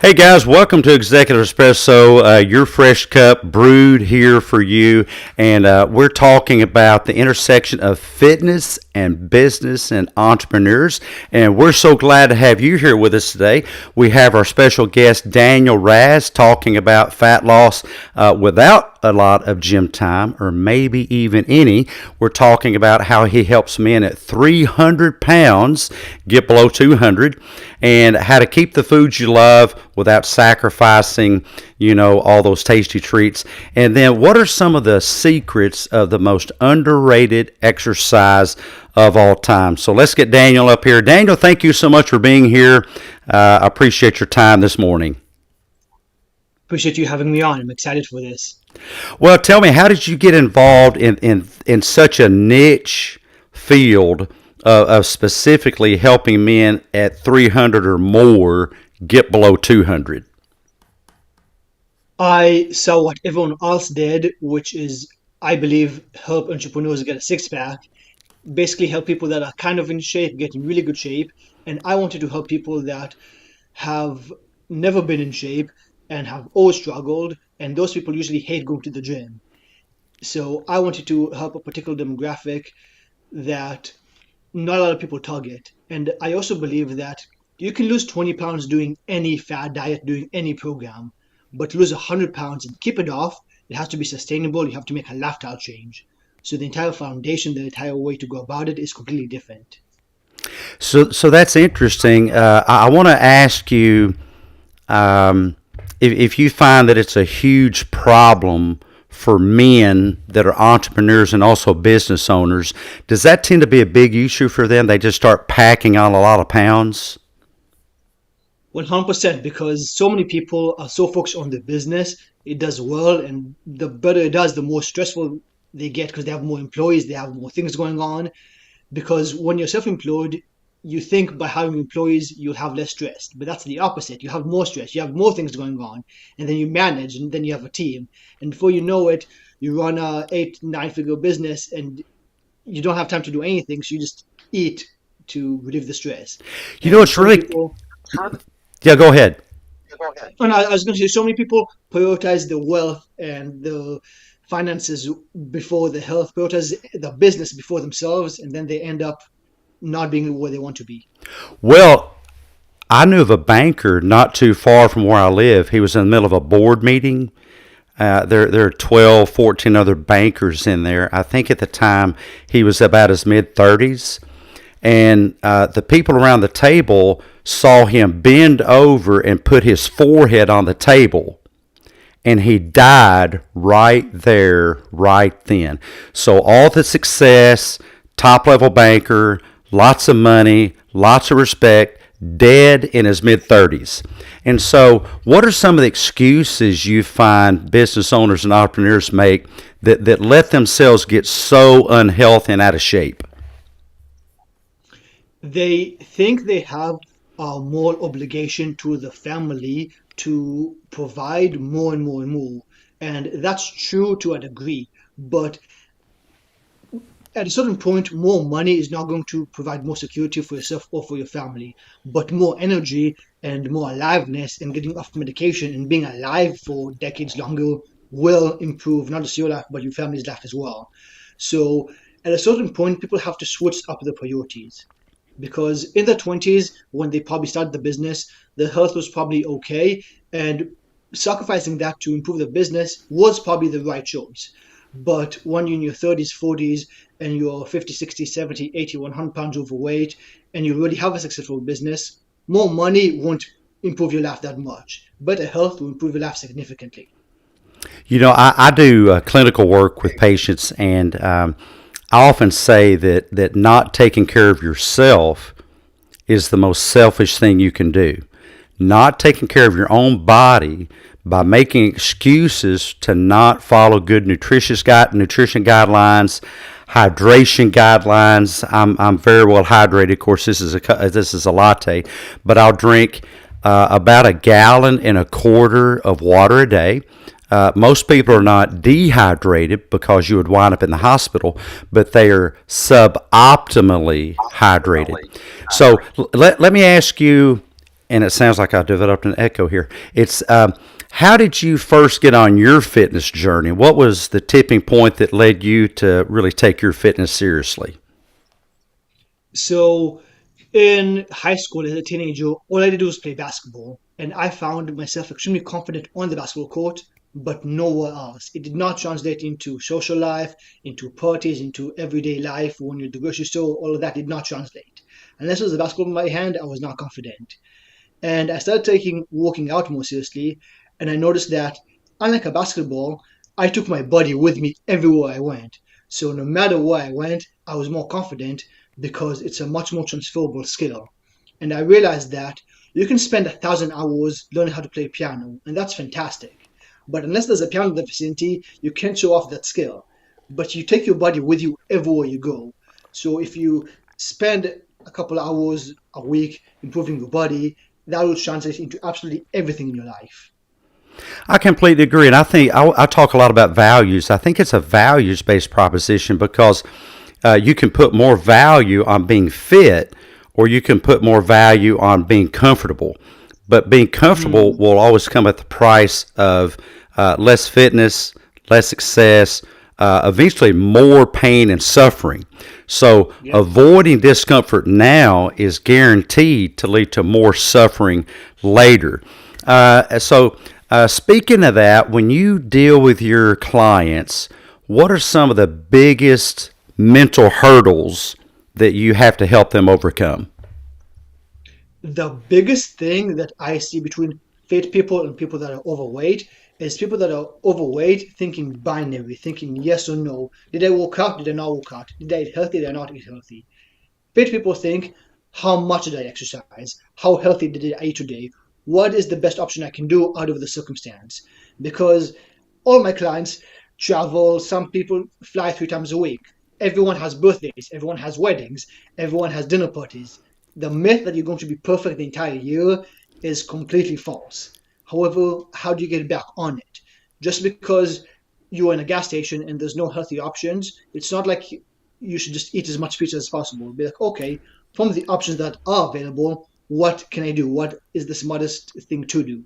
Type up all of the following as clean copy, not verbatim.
Hey guys, welcome to Executive Espresso, your fresh cup brewed here for you. And we're talking about the intersection of fitness and business and entrepreneurs. And we're so glad to have you here with us today. We have our special guest, Daniel Raz, talking about fat loss without a lot of gym time or maybe even any. We're talking about how he helps men at 300 pounds get below 200 and how to keep the foods you love without sacrificing, all those tasty treats. And then what are some of the secrets of the most underrated exercise of all time? So let's get Daniel up here. Daniel, thank you so much for being here. I appreciate your time this morning. Appreciate you having me on. I'm excited for this. Well, tell me, how did you get involved in such a niche field of specifically helping men at 300 or more get below 200? I saw what everyone else did, which is, I believe, help entrepreneurs get a six pack, basically help people that are kind of in shape get in really good shape. And I wanted to help people that have never been in shape and have always struggled. And those people usually hate going to the gym. So I wanted to help a particular demographic that not a lot of people target. And I also believe that you can lose 20 pounds doing any fad diet, doing any program, but to lose 100 pounds and keep it off, it has to be sustainable. You have to make a lifestyle change. So the entire foundation, the entire way to go about it is completely different. So that's interesting. I want to ask you if you find that it's a huge problem for men that are entrepreneurs and also business owners. Does that tend to be a big issue for them? They just start packing on a lot of pounds? 100%, because so many people are so focused on the business, it does well, and the better it does, the more stressful they get because they have more employees, they have more things going on. Because when you're self-employed, you think by having employees, you'll have less stress. But that's the opposite. You have more stress, you have more things going on, and then you manage, and then you have a team. And before you know it, you run a 8, 9 figure business, and you don't have time to do anything, so you just eat to relieve the stress. And It's some really. people, Yeah, go ahead. and I was going to say, so many people prioritize the wealth and the finances before the health, prioritize the business before themselves, and then they end up not being where they want to be. Well, I knew of a banker not too far from where I live. He was in the middle of a board meeting. There are 12, 14 other bankers in there. I think at the time he was about his mid-30s. And the people around the table saw him bend over and put his forehead on the table. And he died right there, right then. So all the success, top-level banker, lots of money, lots of respect, dead in his mid-30s. And so what are some of the excuses you find business owners and entrepreneurs make that let themselves get so unhealthy and out of shape? They think they have a moral obligation to the family to provide more and more and more. And that's true to a degree. But at a certain point, more money is not going to provide more security for yourself or for your family, but more energy and more aliveness and getting off medication and being alive for decades longer will improve not just your life, but your family's life as well. So at a certain point, people have to switch up the priorities. Because in their 20s, when they probably started the business, their health was probably okay, and sacrificing that to improve the business was probably the right choice. But when you're in your 30s, 40s, and you're 50, 60, 70, 80, 100 pounds overweight, and you really have a successful business, more money won't improve your life that much. Better health will improve your life significantly. I do clinical work with patients, and I often say that not taking care of yourself is the most selfish thing you can do. Not taking care of your own body by making excuses to not follow good nutrition guidelines, hydration guidelines. I'm very well hydrated. Of course, this is a latte, but I'll drink about a gallon and a quarter of water a day. Most people are not dehydrated because you would wind up in the hospital, but they are suboptimally hydrated. So let me ask you, and it sounds like I developed an echo here. It's how did you first get on your fitness journey? What was the tipping point that led you to really take your fitness seriously? So in high school as a teenager, all I did was play basketball, and I found myself extremely confident on the basketball court, but nowhere else. It did not translate into social life, into parties, into everyday life. When you're at the grocery store, all of that did not translate. Unless it was the basketball in my hand, I was not confident. And I started taking working out more seriously, and I noticed that unlike a basketball, I took my body with me everywhere I went. So no matter where I went, I was more confident because it's a much more transferable skill. And I realized that you can spend 1,000 hours learning how to play piano, and that's fantastic. But unless there's a piano in the vicinity, you can't show off that skill. But you take your body with you everywhere you go. So if you spend a couple of hours a week improving your body, that will translate into absolutely everything in your life. I completely agree, and I talk a lot about values. I think it's a values-based proposition because you can put more value on being fit, or you can put more value on being comfortable. But being comfortable Mm, will always come at the price of less fitness, less success, eventually more pain and suffering. So yep. avoiding discomfort now is guaranteed to lead to more suffering later. Speaking of that, when you deal with your clients, what are some of the biggest mental hurdles that you have to help them overcome? The biggest thing that I see between fit people and people that are overweight is people that are overweight thinking binary, thinking yes or no. Did I work out? Did I not work out? Did I eat healthy? Did I not eat healthy? Fit people think, how much did I exercise? How healthy did I eat today? What is the best option I can do out of the circumstance? Because all my clients travel, some people fly 3 times a week. Everyone has birthdays, everyone has weddings, everyone has dinner parties. The myth that you're going to be perfect the entire year is completely false. However, how do you get back on it? Just because you're in a gas station and there's no healthy options, it's not like you should just eat as much pizza as possible. Be like, okay, from the options that are available, what can I do? What is the smartest thing to do?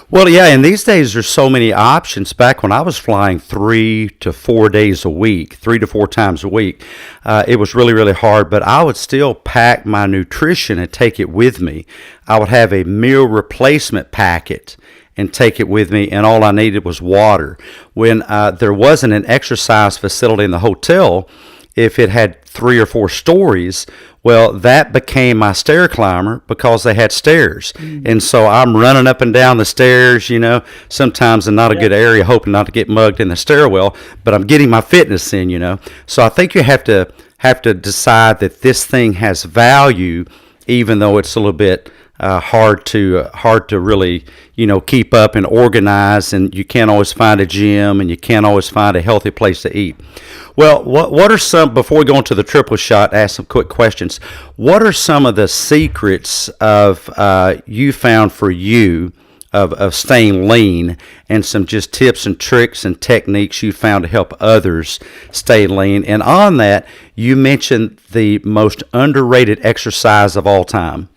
Well, yeah, and these days there's so many options. Back when I was flying 3 to 4 days a week, 3 to 4 times a week, it was really, really hard, but I would still pack my nutrition and take it with me. I would have a meal replacement packet and take it with me, and all I needed was water. When there wasn't an exercise facility in the hotel, if it had 3 or 4 stories, well, that became my stair climber because they had stairs. Mm. And so I'm running up and down the stairs, sometimes in not a good Yep. area, hoping not to get mugged in the stairwell, but I'm getting my fitness in. So I think you have to decide that this thing has value, even though it's a little bit hard to really keep up and organize, and you can't always find a gym, and you can't always find a healthy place to eat. Well, what are some, before we go into the triple shot, ask some quick questions. What are some of the secrets of you found for you of staying lean, and some just tips and tricks and techniques you found to help others stay lean? And on that, you mentioned the most underrated exercise of all time.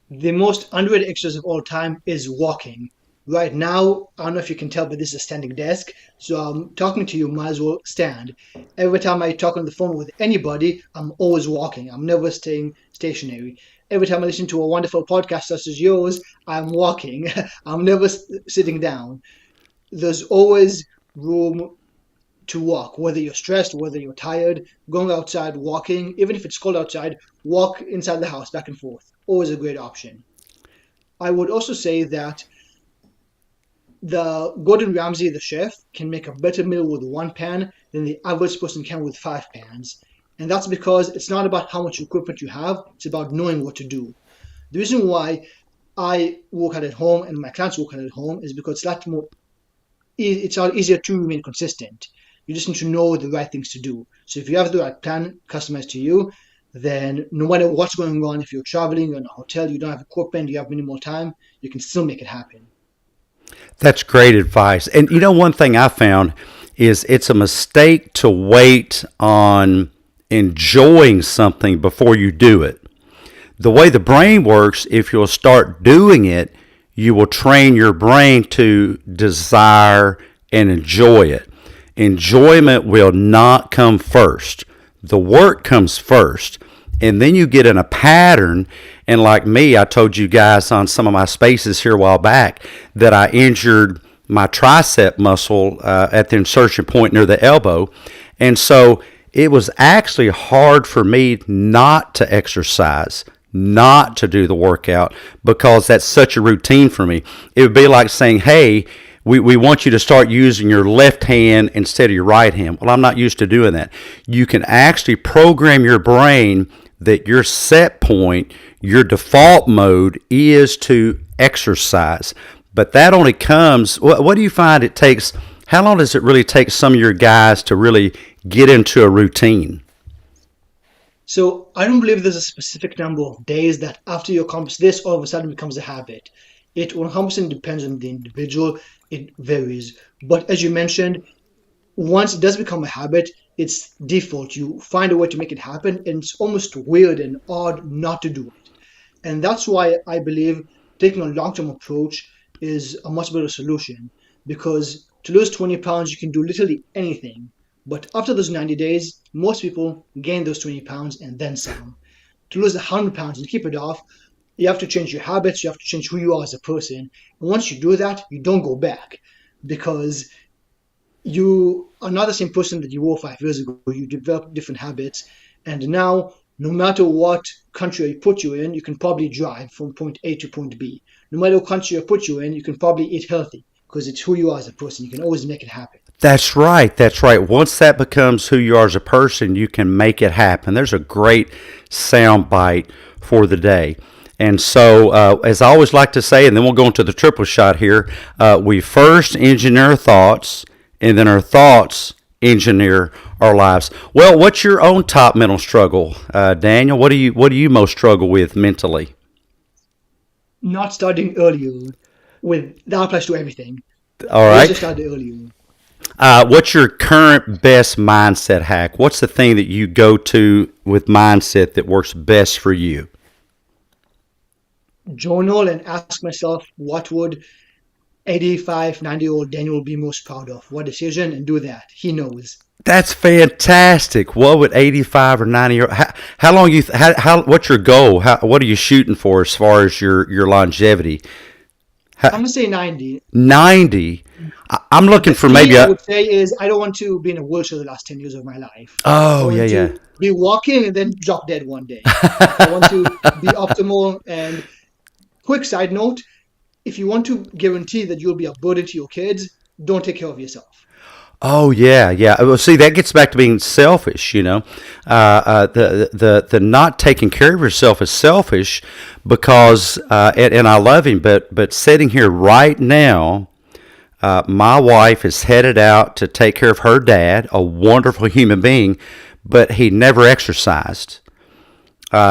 The most underrated exercise of all time is walking. Right now, I don't know if you can tell, but this is a standing desk. So I'm talking to you, might as well stand. Every time I talk on the phone with anybody, I'm always walking. I'm never staying stationary. Every time I listen to a wonderful podcast such as yours, I'm walking. I'm never sitting down. There's always room to walk, whether you're stressed, whether you're tired, going outside, walking, even if it's cold outside, walk inside the house back and forth. Always a great option. I would also say that the Gordon Ramsay, the chef, can make a better meal with one pan than the average person can with 5 pans. And that's because it's not about how much equipment you have, it's about knowing what to do. The reason why I work out at home and my clients work out at home is because it's a lot easier to remain consistent. You just need to know the right things to do. So if you have the right plan customized to you, then no matter what's going on, if you're traveling, you're in a hotel, you don't have equipment, you have minimal time, you can still make it happen. That's great advice. And one thing I found is it's a mistake to wait on enjoying something before you do it. The way the brain works, if you'll start doing it, you will train your brain to desire and enjoy it. Enjoyment will not come first. The work comes first. And then you get in a pattern. And like me, I told you guys on some of my spaces here a while back that I injured my tricep muscle at the insertion point near the elbow. And so it was actually hard for me not to exercise, not to do the workout, because that's such a routine for me. It would be like saying, hey, we want you to start using your left hand instead of your right hand. Well, I'm not used to doing that. You can actually program your brain that your set point, your default mode is to exercise. But that only comes, what do you find it takes? How long does it really take some of your guys to really get into a routine? So I don't believe there's a specific number of days that after you accomplish this, all of a sudden becomes a habit. It 100% depends on the individual. It varies. But as you mentioned, once it does become a habit, it's default. You find a way to make it happen, and it's almost weird and odd not to do it. And that's why I believe taking a long-term approach is a much better solution, because to lose 20 pounds, you can do literally anything. But after those 90 days, most people gain those 20 pounds and then some. To lose 100 pounds and keep it off, you have to change your habits, you have to change who you are as a person. And once you do that, you don't go back, because you are not the same person that you were 5 years ago. You develop different habits. And now, no matter what country I put you in, you can probably drive from point A to point B. No matter what country I put you in, you can probably eat healthy, because it's who you are as a person. You can always make it happen. That's right. That's right. Once that becomes who you are as a person, you can make it happen. There's a great sound bite for the day. And so, as I always like to say, and then we'll go into the triple shot here, we first engineer our thoughts, and then our thoughts engineer our lives. Well, what's your own top mental struggle, Daniel? What do you most struggle with mentally? Not starting earlier with that applies to everything. All Always right. just start earlier. What's your current best mindset hack? What's the thing that you go to with mindset that works best for you? Journal and ask myself, what would 85, 90-year-old Daniel be most proud of? What decision? And do that. He knows. That's fantastic. What would 85 or 90 year how long what's your goal? What are you shooting for as far as your longevity? I'm going to say 90. 90. I'm looking The for key, maybe I a, would say, is I don't want to be in a wheelchair the last 10 years of my life. I oh, yeah, want yeah. to be walking and then drop dead one day. I want to be optimal. And quick side note, if you want to guarantee that you'll be a burden to your kids, don't take care of yourself. Oh yeah, yeah. Well, see, that gets back to being selfish. The not taking care of yourself is selfish because, and I love him, but sitting here right now, my wife is headed out to take care of her dad, a wonderful human being, but he never exercised.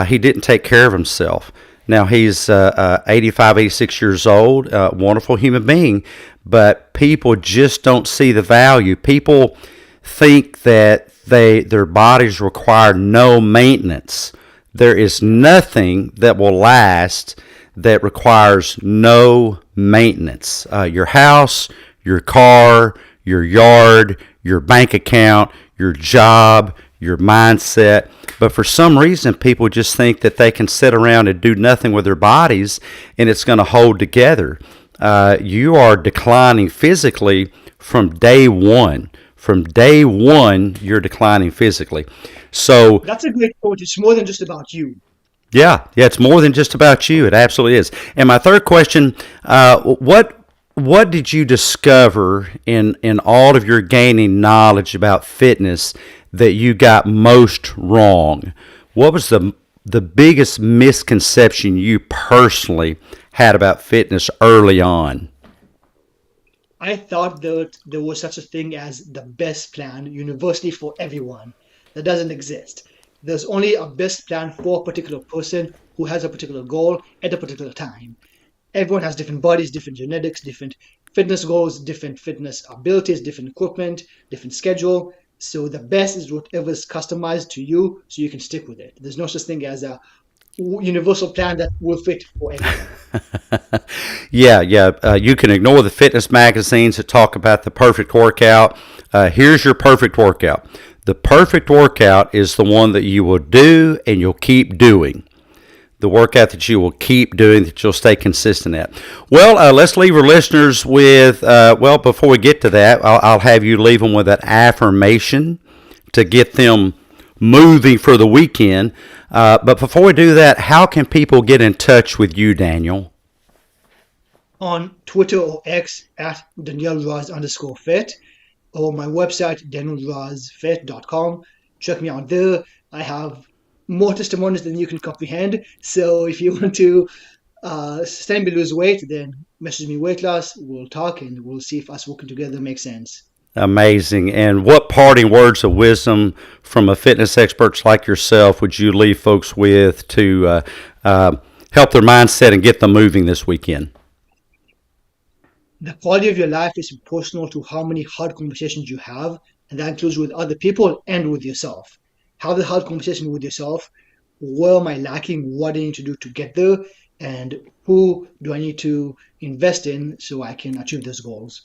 He didn't take care of himself. Now he's 85, 86 years old, wonderful human being, but people just don't see the value. People think that their bodies require no maintenance. There is nothing that will last that requires no maintenance. Your house, your car, your yard, your bank account, your job, your mindset. But for some reason, people just think that they can sit around and do nothing with their bodies and it's going to hold together. You are declining physically from day one. From day one, you're declining physically. So, That's a great quote. It's more than just about you. yeah, it's more than just about you. It absolutely is. And my third question: what did you discover in all of your gaining knowledge about fitness that you got most wrong? What was the biggest misconception you personally had about fitness early on? I thought that there was such a thing as the best plan universally for everyone. That doesn't exist. There's only a best plan for a particular person who has a particular goal at a particular time. Everyone has different bodies, different genetics, different fitness goals, different fitness abilities, different equipment, different schedule. So the best is whatever is customized to you so you can stick with it. There's no such thing as a universal plan that will fit for everyone. Yeah, yeah. You can ignore the fitness magazines that talk about the perfect workout. Here's your perfect workout. The perfect workout is the one that you will do and you'll keep doing. The workout that you will keep doing, that you'll stay consistent at. Well, let's leave our listeners with, well, before we get to that, I'll have you leave them with that affirmation to get them moving for the weekend. But before we do that, how can people get in touch with you, Daniel? On Twitter or X at DanielRaz_fit, or my website, danielrazfit.com. Check me out there. I have more testimonies than you can comprehend. So if you want to sustainably lose weight, then message me weight loss. We'll talk and we'll see if us working together makes sense. Amazing. And what parting words of wisdom from a fitness expert like yourself would you leave folks with to help their mindset and get them moving this weekend? The quality of your life is proportional to how many hard conversations you have, and that includes with other people and with yourself. Have the hard conversation with yourself. Where am I lacking? What do I need to do to get there? And who do I need to invest in so I can achieve those goals?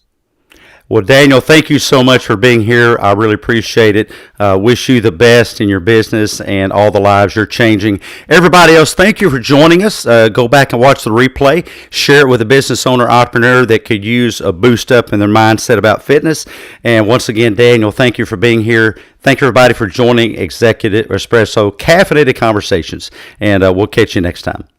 Well, Daniel, thank you so much for being here. I really appreciate it. Wish you the best in your business and all the lives you're changing. Everybody else, thank you for joining us. Go back and watch the replay. Share it with a business owner, entrepreneur that could use a boost up in their mindset about fitness. And once again, Daniel, thank you for being here. Thank everybody for joining Executive Espresso Caffeinated Conversations. And we'll catch you next time.